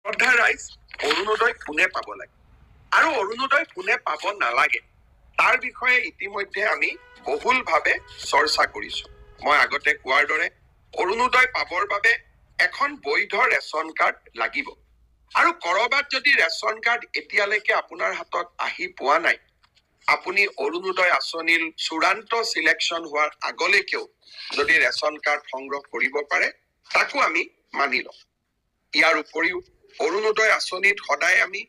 শ্ৰদ্ধা ৰাইজ, অৰুণোদয় কোনে পাব লাগে আৰু অৰুণোদয় কোনে পাব নালাগে তাৰ বিষয়ে ইতিমধ্যে আমি বহুলভাৱে চৰ্চা কৰিছো। মই আগতে কোৱাৰ দৰে অৰুণোদয় পাবৰ বাবে এখন বৈধ ৰেচন কাৰ্ড লাগিব আৰু কৰবাত যদি ৰেচন কাৰ্ড এতিয়ালৈকে আপোনাৰ হাতত আহি পোৱা নাই, আপুনি অৰুণোদয় আঁচনিৰ চূড়ান্ত সিলেকশ্যন হোৱাৰ আগলৈকেও যদি ৰেচন কাৰ্ড সংগ্ৰহ কৰিব পাৰে তাকো আমি মানি লওঁ। ইয়াৰ উপৰিও অৰুণোদয় আঁচনিত সদায় আমি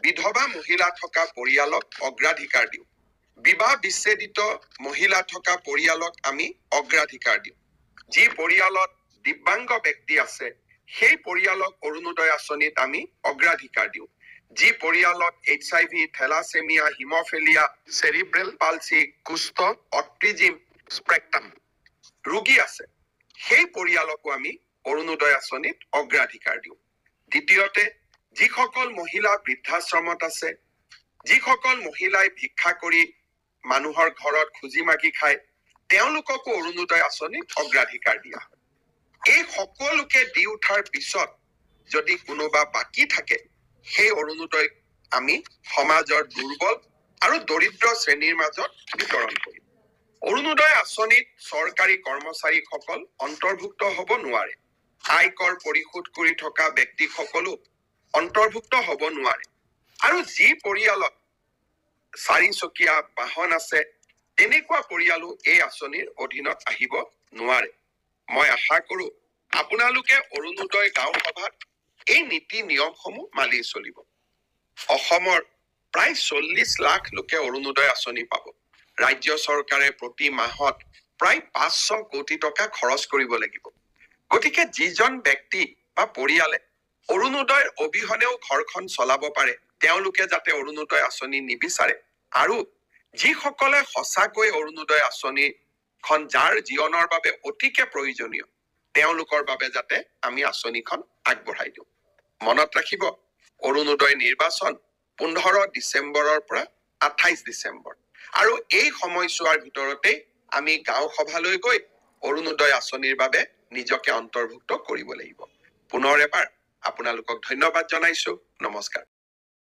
বিধৱা মহিলা থকা পৰিয়ালক অগ্ৰাধিকাৰ দিওঁ। বিবাহ বিচ্ছেদিত মহিলা থকা পৰিয়ালক আমি অগ্ৰাধিকাৰ দিওঁ। যি পৰিয়ালত দিব্যাংগ ব্যক্তি আছে সেই পৰিয়ালক অৰুণোদয় আঁচনিত আমি অগ্ৰাধিকাৰ দিওঁ। যি পৰিয়ালত HIV, থেলাছেমিয়া, হিমফেলিয়া, চেৰিব্ৰেল পালচি, কুষ্ঠ, অটিজিম স্পেক্ট্ৰাম ৰোগী আছে সেই পৰিয়ালকো আমি অৰুণোদয় আঁচনিত অগ্ৰাধিকাৰ দিওঁ। দ্বিতীয়তে, যিসকল মহিলা বৃদ্ধাশ্ৰমত আছে, যিসকল মহিলাই ভিক্ষা কৰি মানুহৰ ঘৰত খুজি মাগি খায়, তেওঁলোককো অৰুণোদয় আঁচনিত অগ্ৰাধিকাৰ দিয়া হয়। এই সকলোকে দি উঠাৰ পিছত যদি কোনোবা বাকী থাকে সেই অৰুণোদয় আমি সমাজৰ দুৰ্বল আৰু দৰিদ্ৰ শ্ৰেণীৰ মাজত বিতৰণ কৰিম। অৰুণোদয় আঁচনিত চৰকাৰী কৰ্মচাৰীসকল অন্তৰ্ভুক্ত হ'ব নোৱাৰে। আয়কৰ পৰিশোধ কৰি থকা ব্যক্তিসকলো অন্তৰ্ভুক্ত হ'ব নোৱাৰে। আৰু যি পৰিয়ালত 4 চকীয়া বাহন আছে তেনেকুৱা পৰিয়ালো এই আঁচনিৰ অধীনত আহিব নোৱাৰে। মই আশা কৰো আপোনালোকে অৰুণোদয় গাঁও সভাত এই নীতি নিয়মসমূহ মানি চলিব। অসমৰ প্ৰায় 40 লাখ লোকে অৰুণোদয় আঁচনি পাব। ৰাজ্য চৰকাৰে প্ৰতি মাহত প্ৰায় 500 কোটি টকা খৰচ কৰিব লাগিব। গতিকে যিজন ব্যক্তি বা পৰিয়ালে অৰুণোদয়ৰ অবিহনেও ঘৰখন চলাব পাৰে তেওঁলোকে যাতে অৰুণোদয় আঁচনি নিবিচাৰে আৰু যিসকলে সঁচাকৈ অৰুণোদয় আঁচনিখন যাৰ জীৱনৰ বাবে অতিকে প্ৰয়োজনীয় তেওঁলোকৰ বাবে যাতে আমি আঁচনিখন আগবঢ়াই দিওঁ। মনত ৰাখিব, অৰুণোদয় নিৰ্বাচন 15 ডিচেম্বৰৰ পৰা 28 ডিচেম্বৰ আৰু এই সময়ছোৱাৰ ভিতৰতেই আমি গাঁও সভালৈ গৈ অৰুণোদয় আঁচনিৰ বাবে নিজকে অন্তৰ্ভুক্ত কৰিব লাগিব। পুনৰ এবাৰ আপোনালোকক ধন্যবাদ জনাইছো। নমস্কাৰ।